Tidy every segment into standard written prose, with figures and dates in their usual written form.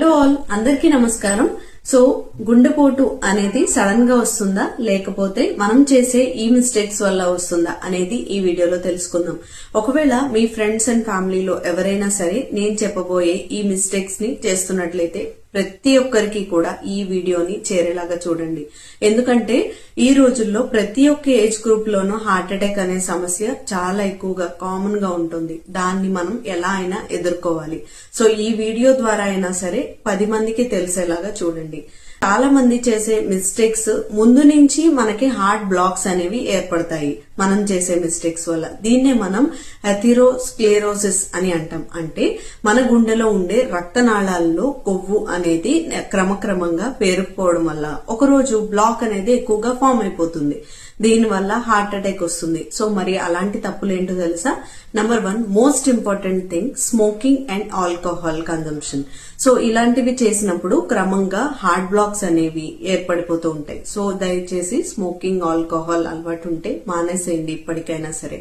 Hello all, అందరికీ నమస్కారం. So గుండెపోటు అనేది సడన్ గా వస్తుందా లేకపోతే మనం చేసే ఈ మిస్టేక్స్ వల్ల వస్తుందా అనేది ఈ వీడియోలో తెలుసుకుందాం. ఒకవేళ మీ ఫ్రెండ్స్ అండ్ ఫ్యామిలీలో ఎవరైనా సరే నేను చెప్పబోయే ఈ మిస్టేక్స్ ని చేస్తున్నట్లయితే ప్రతి ఒక్కరికి కూడా ఈ వీడియోని చేరేలాగా చూడండి. ఎందుకంటే ఈ రోజుల్లో ప్రతి ఒక్క ఏజ్ గ్రూప్ లోనూ హార్ట్ అటాక్ అనే సమస్య చాలా ఎక్కువగా కామన్ గా ఉంటుంది. దాన్ని మనం ఎలా అయినా ఎదుర్కోవాలి. సో ఈ వీడియో ద్వారా అయినా సరే 10 మందికి తెలిసేలాగా చూడండి. చాలా మంది చేసే మిస్టేక్స్ ముందు నుంచి మనకి హార్ట్ బ్లాక్స్ అనేవి ఏర్పడతాయి మనం చేసే మిస్టేక్స్ వల్ల. దీన్నే మనం అథెరోస్క్లెరోసిస్ అని అంటాం. అంటే మన గుండెలో ఉండే రక్తనాళాల్లో కొవ్వు అనేది క్రమక్రమంగా పేరుకుపోవడం వల్ల ఒకరోజు బ్లాక్ అనేది ఎక్కువగా ఫామ్ అయిపోతుంది. దీని వల్ల హార్ట్ అటాక్ వస్తుంది. సో మరి అలాంటి తప్పులు ఏంటో తెలుసా? Number 1 most important thing, smoking and alcohol consumption. So ఇలాంటివి చేసినప్పుడు క్రమంగా హార్ట్ బ్లాక్స్ అనేవి ఏర్పడిపోతూ ఉంటాయి. సో దయచేసి స్మోకింగ్, ఆల్కహాల్ అలవాటు ఉంటే మానేసేయండి ఇప్పటికైనా సరే.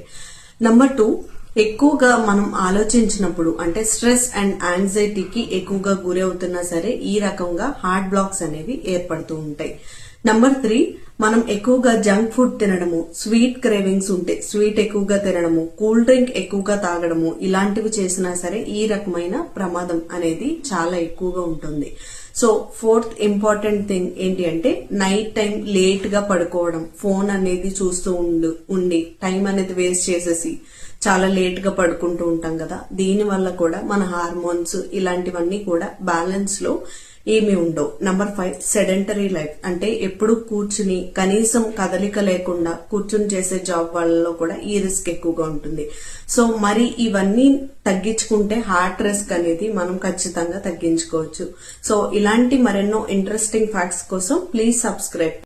నంబర్ 2, ఎక్కువగా మనం ఆలోచించినప్పుడు అంటే స్ట్రెస్ అండ్ యాంగ్జైటీకి ఎక్కువగా గురి అవుతున్నా సరే ఈ రకంగా హార్ట్ బ్లాక్స్ అనేవి ఏర్పడుతూ ఉంటాయి. నంబర్ 3, మనం ఎక్కువగా జంక్ ఫుడ్ తినడము, స్వీట్ క్రేవింగ్స్ ఉంటే స్వీట్ ఎక్కువగా తినడము, కూల్ డ్రింక్ ఎక్కువగా తాగడము, ఇలాంటివి చేసినా సరే ఈ రకమైన ప్రమాదం అనేది చాలా ఎక్కువగా ఉంటుంది. సో 4th ఇంపార్టెంట్ థింగ్ ఏంటి అంటే నైట్ టైం లేట్ గా పడుకోవడం, ఫోన్ అనేది చూస్తూ ఉండి టైం అనేది వేస్ట్ చేసేసి చాలా లేట్ గా పడుకుంటూ ఉంటాం కదా. దీని వల్ల కూడా మన హార్మోన్స్ ఇలాంటివన్నీ కూడా బ్యాలెన్స్ లో ఏమి ఉండవు. Number 5, sedentary life. అంటే ఎప్పుడు కూర్చుని కనీసం కదలిక లేకుండా కూర్చుని చేసే జాబ్ వాళ్ళలో కూడా ఈ రిస్క్ ఎక్కువగా ఉంటుంది. సో మరి ఇవన్నీ తగ్గించుకుంటే హార్ట్ రిస్క్ అనేది మనం ఖచ్చితంగా తగ్గించుకోవచ్చు. సో ఇలాంటి మరెన్నో ఇంట్రెస్టింగ్ ఫ్యాక్ట్స్ కోసం ప్లీజ్ సబ్స్క్రైబ్.